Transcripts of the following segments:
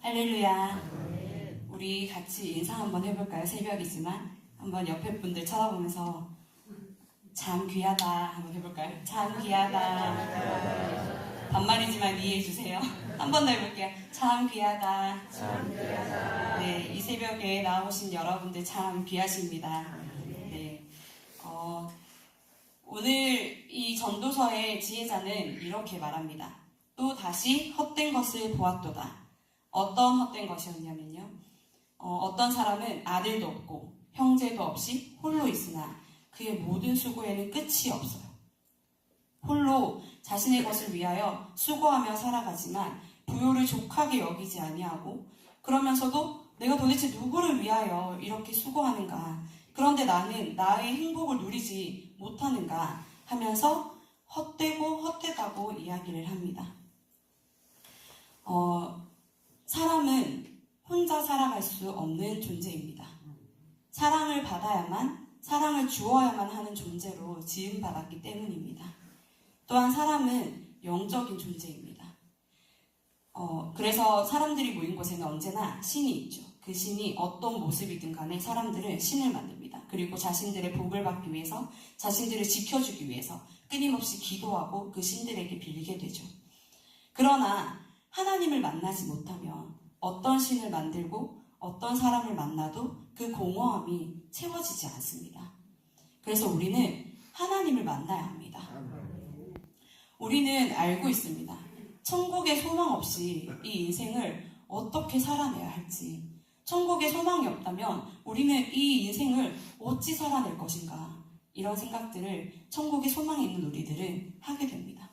할렐루야. 우리 같이 인사 한번 해볼까요? 새벽이지만 한번 옆에 분들 쳐다보면서 참 귀하다 한번 해볼까요? 참 귀하다. 반말이지만 이해해주세요. 한 번 더 해볼게요. 참 귀하다. 참 귀하다. 네, 이 새벽에 나오신 여러분들 참 귀하십니다. 네, 오늘 이 전도서의 지혜자는 이렇게 말합니다. 또 다시 헛된 것을 보았도다. 어떤 헛된 것이었냐면요. 어떤 사람은 아들도 없고 형제도 없이 홀로 있으나 그의 모든 수고에는 끝이 없어요. 홀로 자신의 것을 위하여 수고하며 살아가지만 부요를 족하게 여기지 아니하고 그러면서도 내가 도대체 누구를 위하여 이렇게 수고하는가? 그런데 나는 나의 행복을 누리지 못하는가? 하면서 헛되고 헛되다고 이야기를 합니다. 사람은 혼자 살아갈 수 없는 존재입니다. 사랑을 받아야만, 사랑을 주어야만 하는 존재로 지음받았기 때문입니다. 또한 사람은 영적인 존재입니다. 그래서 사람들이 모인 곳에는 언제나 신이 있죠. 그 신이 어떤 모습이든 간에 사람들은 신을 만듭니다. 그리고 자신들의 복을 받기 위해서, 자신들을 지켜주기 위해서 끊임없이 기도하고 그 신들에게 빌게 되죠. 그러나 하나님을 만나지 못하면 어떤 신을 만들고 어떤 사람을 만나도 그 공허함이 채워지지 않습니다. 그래서 우리는 하나님을 만나야 합니다. 우리는 알고 있습니다. 천국에 소망 없이 이 인생을 어떻게 살아내야 할지. 천국에 소망이 없다면 우리는 이 인생을 어찌 살아낼 것인가. 이런 생각들을 천국에 소망이 있는 우리들은 하게 됩니다.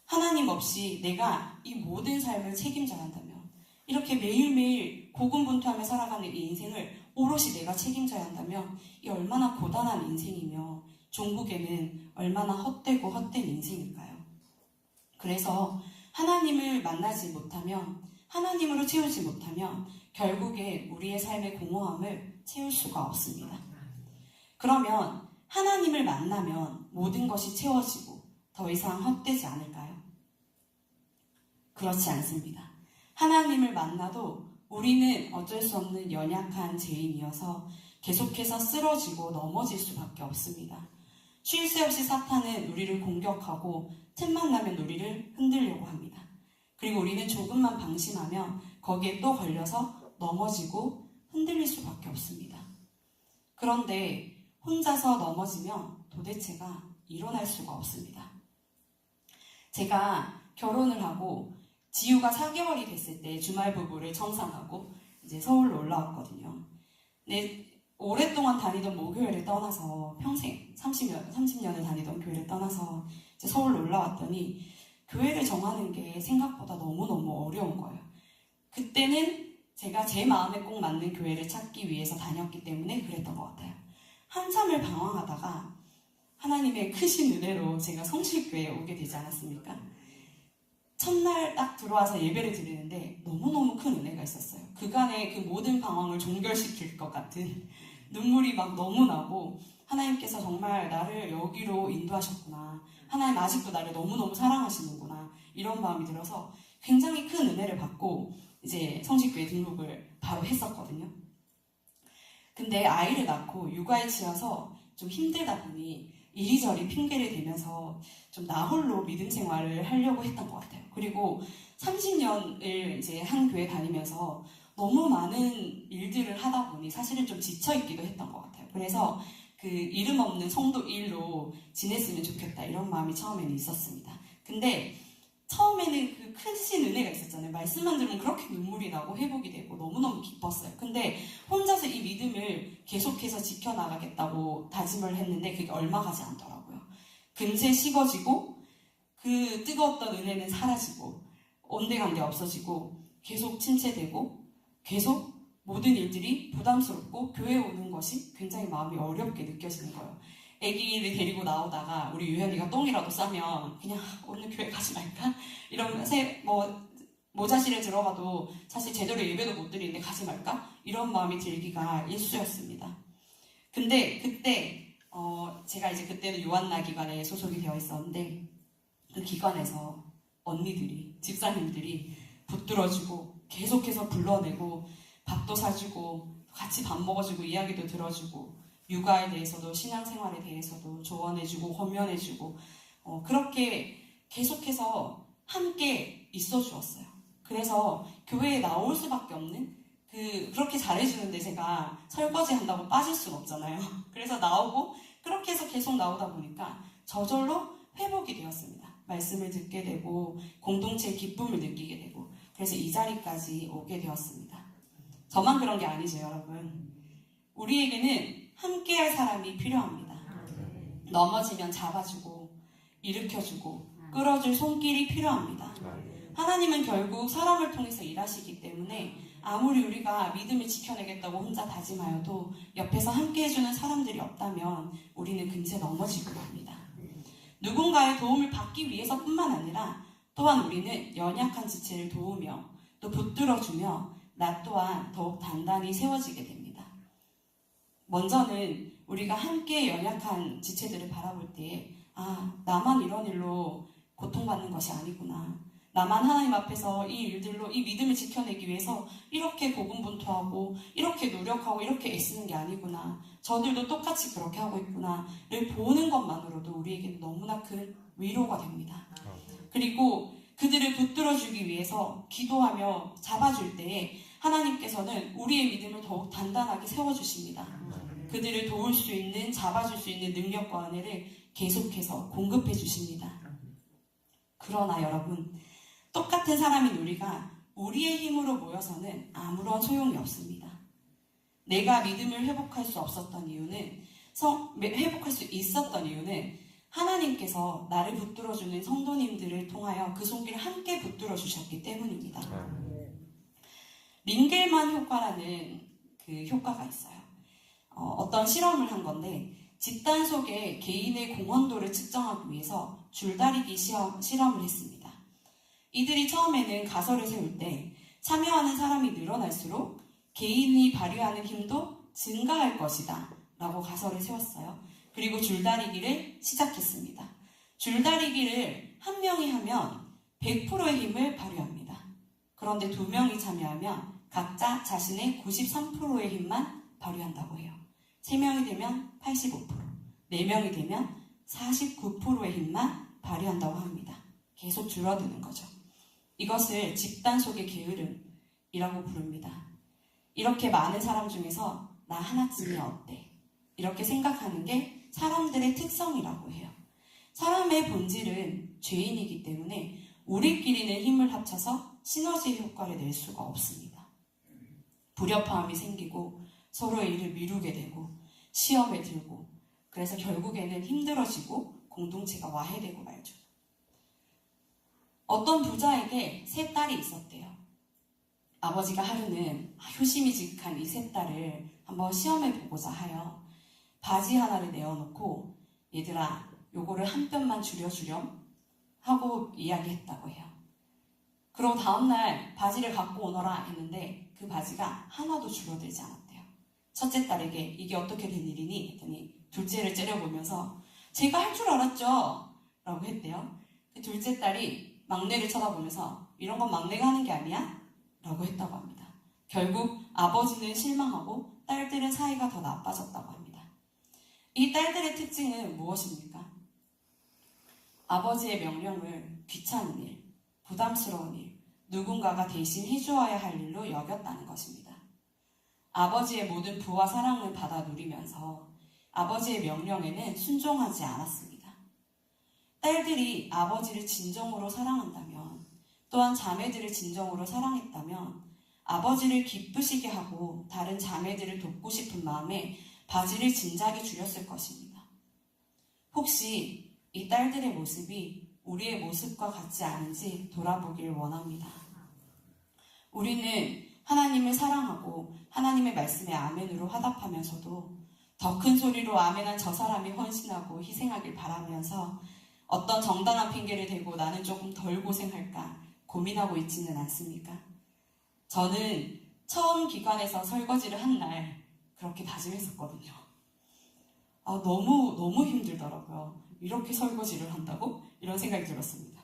하나님 없이 내가 이 모든 삶을 책임져야 한다면, 이렇게 매일매일 고군분투하며 살아가는 이 인생을 오롯이 내가 책임져야 한다면 이 얼마나 고단한 인생이며 종국에는 얼마나 헛되고 헛된 인생일까요? 그래서 하나님을 만나지 못하면, 하나님으로 채우지 못하면 결국에 우리의 삶의 공허함을 채울 수가 없습니다. 그러면 하나님을 만나면 모든 것이 채워지고 더 이상 헛되지 않을까요? 그렇지 않습니다. 하나님을 만나도 우리는 어쩔 수 없는 연약한 죄인이어서 계속해서 쓰러지고 넘어질 수밖에 없습니다. 쉴 새 없이 사탄은 우리를 공격하고 틈만 나면 우리를 흔들려고 합니다. 그리고 우리는 조금만 방심하면 거기에 또 걸려서 넘어지고 흔들릴 수밖에 없습니다. 그런데 혼자서 넘어지면 도대체가 일어날 수가 없습니다. 제가 결혼을 하고 지우가 4개월이 됐을 때 주말 부부를 청산하고 이제 서울로 올라왔거든요. 근데 오랫동안 다니던 모교회를 떠나서 평생 30년을 다니던 교회를 떠나서 이제 서울로 올라왔더니 교회를 정하는 게 생각보다 너무너무 어려운 거예요. 그때는 제가 제 마음에 꼭 맞는 교회를 찾기 위해서 다녔기 때문에 그랬던 것 같아요. 한참을 방황하다가 하나님의 크신 은혜로 제가 성실교회에 오게 되지 않았습니까? 첫날 딱 들어와서 예배를 드리는데 너무너무 큰 은혜가 있었어요. 그간의 그 모든 방황을 종결시킬 것 같은 눈물이 막 너무 나고, 하나님께서 정말 나를 여기로 인도하셨구나. 하나님 아직도 나를 너무너무 사랑하시는구나. 이런 마음이 들어서 굉장히 큰 은혜를 받고 이제 성실교회 등록을 바로 했었거든요. 근데 아이를 낳고 육아에 치여서 좀 힘들다 보니 이리저리 핑계를 대면서 좀 나 홀로 믿음 생활을 하려고 했던 것 같아요. 그리고 30년을 이제 한 교회 다니면서 너무 많은 일들을 하다 보니 사실은 좀 지쳐있기도 했던 것 같아요. 그래서 그 이름 없는 성도 일로 지냈으면 좋겠다 이런 마음이 처음에는 있었습니다. 근데 처음에는 그 크신 은혜가 있었잖아요. 말씀만 들으면 그렇게 눈물이 나고 회복이 되고 너무너무 기뻤어요. 근데 혼자서 이 믿음을 계속해서 지켜나가겠다고 다짐을 했는데 그게 얼마 가지 않더라고요. 금세 식어지고 그 뜨거웠던 은혜는 사라지고 온데간데 없어지고 계속 침체되고 계속 모든 일들이 부담스럽고 교회에 오는 것이 굉장히 마음이 어렵게 느껴지는 거예요. 아기를 데리고 나오다가 우리 유현이가 똥이라도 싸면 그냥 오늘 교회 가지 말까? 이러면서 모자실에 들어가도 사실 제대로 예배도 못 드리는데 가지 말까? 이런 마음이 들기가 일쑤였습니다. 근데 그때 제가 이제 그때는 요한나 기관에 소속이 되어 있었는데 그 기관에서 언니들이, 집사님들이 붙들어주고 계속해서 불러내고 밥도 사주고 같이 밥 먹어주고 이야기도 들어주고 육아에 대해서도 신앙생활에 대해서도 조언해주고 권면해주고 그렇게 계속해서 함께 있어 주었어요. 그래서 교회에 나올 수밖에 없는 그렇게 잘해주는데 제가 설거지 한다고 빠질 수는 없잖아요. 그래서 나오고 그렇게 해서 계속 나오다 보니까 저절로 회복이 되었습니다. 말씀을 듣게 되고 공동체의 기쁨을 느끼게 되고 그래서 이 자리까지 오게 되었습니다. 저만 그런 게 아니죠, 여러분. 우리에게는 함께할 사람이 필요합니다. 넘어지면 잡아주고 일으켜주고 끌어줄 손길이 필요합니다. 하나님은 결국 사람을 통해서 일하시기 때문에 아무리 우리가 믿음을 지켜내겠다고 혼자 다짐하여도 옆에서 함께해주는 사람들이 없다면 우리는 금세 넘어지고 맙니다. 누군가의 도움을 받기 위해서뿐만 아니라 또한 우리는 연약한 지체를 도우며 또 붙들어주며 나 또한 더욱 단단히 세워지게 됩니다. 먼저는 우리가 함께 연약한 지체들을 바라볼 때에 나만 이런 일로 고통받는 것이 아니구나. 나만 하나님 앞에서 이 일들로 이 믿음을 지켜내기 위해서 이렇게 고군분투하고 이렇게 노력하고 이렇게 애쓰는 게 아니구나. 저들도 똑같이 그렇게 하고 있구나를 보는 것만으로도 우리에게 너무나 큰 위로가 됩니다. 그리고 그들을 붙들어주기 위해서 기도하며 잡아줄 때에 하나님께서는 우리의 믿음을 더욱 단단하게 세워주십니다. 그들을 도울 수 있는, 잡아줄 수 있는 능력과 은혜를 계속해서 공급해 주십니다. 그러나 여러분, 똑같은 사람인 우리가 우리의 힘으로 모여서는 아무런 소용이 없습니다. 내가 믿음을 회복할 수 없었던 이유는, 회복할 수 있었던 이유는 하나님께서 나를 붙들어주는 성도님들을 통하여 그 손길을 함께 붙들어주셨기 때문입니다. 링겔만 효과라는 그 효과가 있어요. 어떤 실험을 한 건데 집단 속의 개인의 공헌도를 측정하기 위해서 줄다리기 실험을 했습니다. 이들이 처음에는 가설을 세울 때 참여하는 사람이 늘어날수록 개인이 발휘하는 힘도 증가할 것이다 라고 가설을 세웠어요. 그리고 줄다리기를 시작했습니다. 줄다리기를 한 명이 하면 100%의 힘을 발휘합니다. 그런데 2명이 참여하면 각자 자신의 93%의 힘만 발휘한다고 해요. 3명이 되면 85%, 4명이 되면 49%의 힘만 발휘한다고 합니다. 계속 줄어드는 거죠. 이것을 집단 속의 게으름이라고 부릅니다. 이렇게 많은 사람 중에서 나 하나쯤이야 어때? 이렇게 생각하는 게 사람들의 특성이라고 해요. 사람의 본질은 죄인이기 때문에 우리끼리는 힘을 합쳐서 시너지 효과를 낼 수가 없습니다. 불협화음이 생기고 서로의 일을 미루게 되고 시험에 들고 그래서 결국에는 힘들어지고 공동체가 와해되고 말죠. 어떤 부자에게 3딸이 있었대요. 아버지가 하루는 효심이 지극한 이 3딸을 한번 시험해 보고자 하여 바지 하나를 내어놓고 얘들아 요거를 한 뼘만 줄여주렴 하고 이야기했다고 해요. 그러고 다음날 바지를 갖고 오너라 했는데 그 바지가 하나도 줄어들지 않았대요. 첫째 딸에게 이게 어떻게 된 일이니? 했더니 둘째를 째려보면서 제가 할 줄 알았죠? 라고 했대요. 그 둘째 딸이 막내를 쳐다보면서 이런 건 막내가 하는 게 아니야? 라고 했다고 합니다. 결국 아버지는 실망하고 딸들은 사이가 더 나빠졌다고 합니다. 이 딸들의 특징은 무엇입니까? 아버지의 명령을 귀찮은 일, 부담스러운 일, 누군가가 대신 해주어야 할 일로 여겼다는 것입니다. 아버지의 모든 부와 사랑을 받아 누리면서 아버지의 명령에는 순종하지 않았습니다. 딸들이 아버지를 진정으로 사랑한다면, 또한 자매들을 진정으로 사랑했다면 아버지를 기쁘시게 하고 다른 자매들을 돕고 싶은 마음에 바지를 진작에 줄였을 것입니다. 혹시 이 딸들의 모습이 우리의 모습과 같지 않은지 돌아보길 원합니다. 우리는 하나님을 사랑하고 하나님의 말씀에 아멘으로 화답하면서도 더 큰 소리로 아멘한 저 사람이 헌신하고 희생하길 바라면서 어떤 정당한 핑계를 대고 나는 조금 덜 고생할까 고민하고 있지는 않습니까? 저는 처음 기관에서 설거지를 한 날 그렇게 다짐했었거든요. 너무 힘들더라고요. 이렇게 설거지를 한다고? 이런 생각이 들었습니다.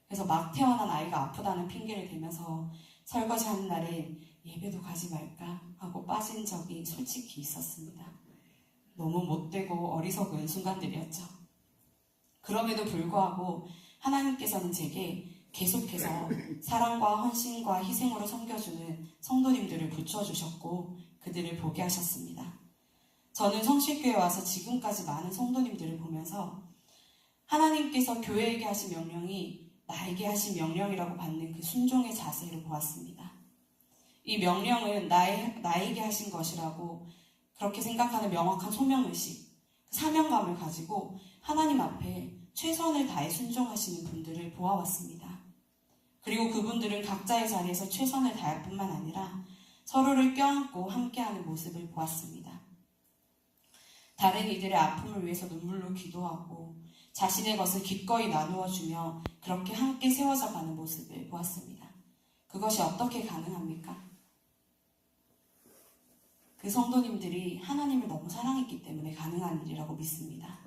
그래서 막 태어난 아이가 아프다는 핑계를 대면서 설거지하는 날엔 예배도 가지 말까 하고 빠진 적이 솔직히 있었습니다. 너무 못되고 어리석은 순간들이었죠. 그럼에도 불구하고 하나님께서는 제게 계속해서 사랑과 헌신과 희생으로 섬겨주는 성도님들을 붙여주셨고 그들을 보게 하셨습니다. 저는 성실교회에 와서 지금까지 많은 성도님들을 보면서 하나님께서 교회에게 하신 명령이 나에게 하신 명령이라고 받는 그 순종의 자세를 보았습니다. 이 명령은 나에게 하신 것이라고 그렇게 생각하는 명확한 소명의식, 사명감을 가지고 하나님 앞에 최선을 다해 순종하시는 분들을 보아왔습니다. 그리고 그분들은 각자의 자리에서 최선을 다할 뿐만 아니라 서로를 껴안고 함께하는 모습을 보았습니다. 다른 이들의 아픔을 위해서 눈물로 기도하고 자신의 것을 기꺼이 나누어 주며 그렇게 함께 세워져 가는 모습을 보았습니다. 그것이 어떻게 가능합니까? 그 성도님들이 하나님을 너무 사랑했기 때문에 가능한 일이라고 믿습니다.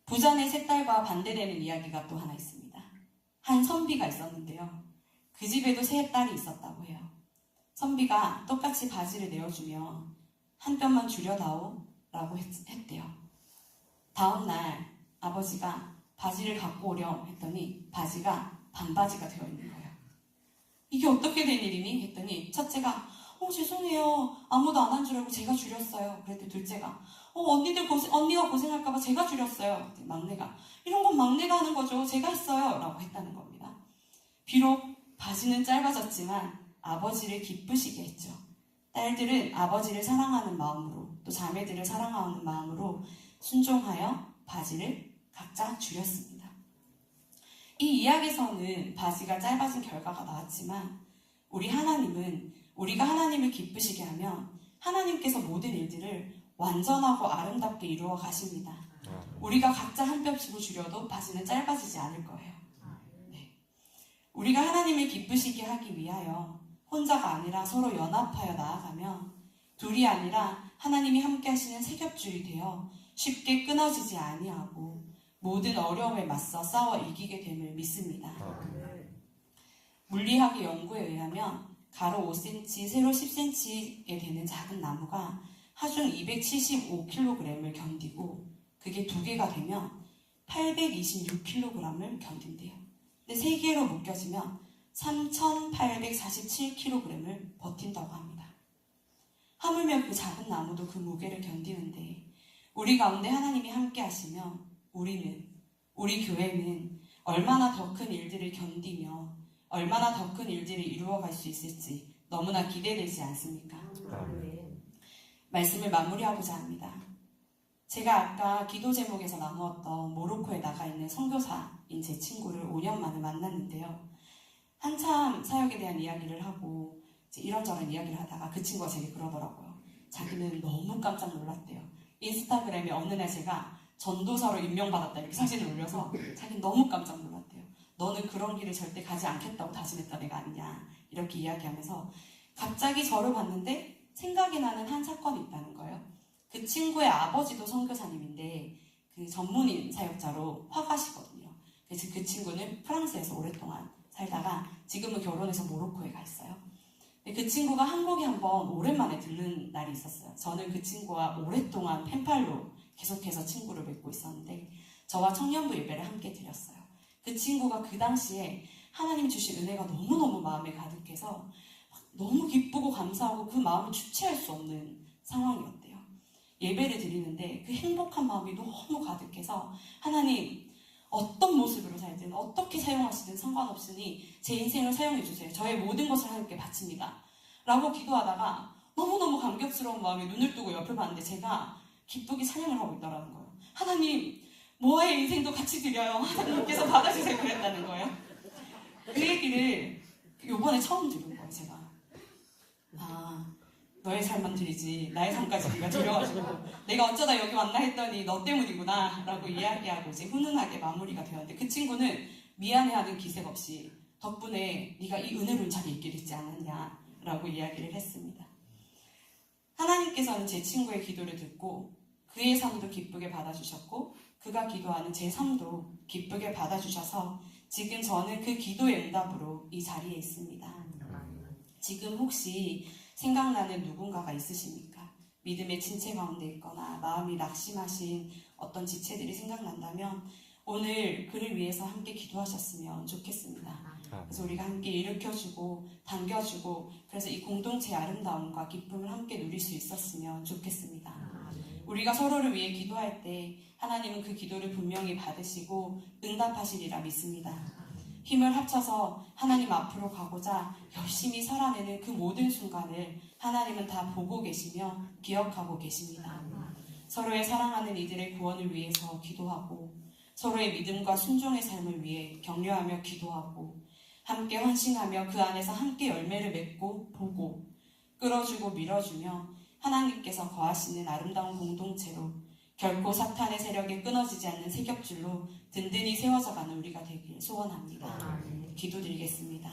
부자네 세 딸과 반대되는 이야기가 또 하나 있습니다. 한 선비가 있었는데요. 그 집에도 세 딸이 있었다고 해요. 선비가 똑같이 바지를 내어주며 한 뼘만 줄여다오 라고 했대요. 다음날 아버지가 바지를 갖고 오렴 했더니 바지가 반바지가 되어 있는 거예요. 이게 어떻게 된 일이니? 했더니 첫째가 죄송해요. 아무도 안 한 줄 알고 제가 줄였어요. 그랬더니 둘째가 언니가 고생할까봐 제가 줄였어요. 막내가 이런 건 막내가 하는 거죠. 제가 했어요. 라고 했다는 겁니다. 비록 바지는 짧아졌지만 아버지를 기쁘시게 했죠. 딸들은 아버지를 사랑하는 마음으로 또 자매들을 사랑하는 마음으로 순종하여 바지를 각자 줄였습니다. 이 이야기에서는 바지가 짧아진 결과가 나왔지만 우리 하나님은 우리가 하나님을 기쁘시게 하면 하나님께서 모든 일들을 완전하고 아름답게 이루어 가십니다. 우리가 각자 한 뼘씩을 줄여도 바지는 짧아지지 않을 거예요. 네. 우리가 하나님을 기쁘시게 하기 위하여 혼자가 아니라 서로 연합하여 나아가며 둘이 아니라 하나님이 함께 하시는 세겹줄이 되어 쉽게 끊어지지 아니하고 모든 어려움에 맞서 싸워 이기게 됨을 믿습니다. 물리학의 연구에 의하면 가로 5cm, 세로 10cm에 되는 작은 나무가 하중 275kg을 견디고 그게 2개가 되면 826kg을 견딘대요. 근데 3개로 묶여지면 3847kg을 버틴다고 합니다. 하물며 그 작은 나무도 그 무게를 견디는데 우리 가운데 하나님이 함께 하시며 우리 교회는 얼마나 더 큰 일들을 견디며 얼마나 더 큰 일들을 이루어갈 수 있을지 너무나 기대되지 않습니까? 말씀을 마무리하고자 합니다. 제가 아까 기도 제목에서 나누었던 모로코에 나가 있는 선교사인 제 친구를 5년 만에 만났는데요. 한참 사역에 대한 이야기를 하고 이런저런 이야기를 하다가 그 친구가 제게 그러더라고요. 자기는 너무 깜짝 놀랐대요. 인스타그램에 어느 날 제가 전도사로 임명받았다 이렇게 사진을 올려서 자기는 너무 깜짝 놀랐대요. 너는 그런 길을 절대 가지 않겠다고 다짐했던 애가 아니냐 이렇게 이야기하면서 갑자기 저를 봤는데 생각이 나는 한 사건이 있다는 거예요. 그 친구의 아버지도 선교사님인데 그 전문인 사역자로 화가시거든요. 그래서 그 친구는 프랑스에서 오랫동안 살다가 지금은 결혼해서 모로코에 가 있어요. 그 친구가 한국에 한번 오랜만에 들른 날이 있었어요. 저는 그 친구와 오랫동안 펜팔로 계속해서 친구를 맺고 있었는데 저와 청년부 예배를 함께 드렸어요. 그 친구가 그 당시에 하나님 주신 은혜가 너무너무 마음에 가득해서 너무 기쁘고 감사하고 그 마음을 주체할 수 없는 상황이었대요. 예배를 드리는데 그 행복한 마음이 너무 가득해서 하나님 어떤 모습으로 살든 어떻게 사용하시든 상관없으니 제 인생을 사용해 주세요. 저의 모든 것을 하나님께 바칩니다. 라고 기도하다가 너무너무 감격스러운 마음에 눈을 뜨고 옆을 봤는데 제가 기쁘게 찬양을 하고 있더라는 거예요. 하나님 모아의 인생도 같이 드려요. 하나님께서 받아주세요. 그랬다는 거예요. 그 얘기를 요번에 처음 들은 거예요. 제가 너의 삶만 드리지 나의 삶까지 네가 드려가지고 내가 어쩌다 여기 왔나 했더니 너 때문이구나 라고 이야기하고 이제 훈훈하게 마무리가 되었는데 그 친구는 미안해하는 기색 없이 덕분에 네가 이 은혜로운 자리에 있게 됐지 않았냐 라고 이야기를 했습니다. 하나님께서는 제 친구의 기도를 듣고 그의 삶도 기쁘게 받아주셨고 그가 기도하는 제 삶도 기쁘게 받아주셔서 지금 저는 그 기도의 응답으로 이 자리에 있습니다. 지금 혹시 생각나는 누군가가 있으십니까? 믿음의 진체 가운데 있거나 마음이 낙심하신 어떤 지체들이 생각난다면 오늘 그를 위해서 함께 기도하셨으면 좋겠습니다. 그래서 우리가 함께 일으켜주고 당겨주고 그래서 이 공동체의 아름다움과 기쁨을 함께 누릴 수 있었으면 좋겠습니다. 우리가 서로를 위해 기도할 때 하나님은 그 기도를 분명히 받으시고 응답하시리라 믿습니다. 힘을 합쳐서 하나님 앞으로 가고자 열심히 살아내는 그 모든 순간을 하나님은 다 보고 계시며 기억하고 계십니다. 서로의 사랑하는 이들의 구원을 위해서 기도하고 서로의 믿음과 순종의 삶을 위해 격려하며 기도하고 함께 헌신하며 그 안에서 함께 열매를 맺고 보고 끌어주고 밀어주며 하나님께서 거하시는 아름다운 공동체로 결코 사탄의 세력에 끊어지지 않는 세겹줄로 든든히 세워져가는 우리가 되길 소원합니다. 기도드리겠습니다.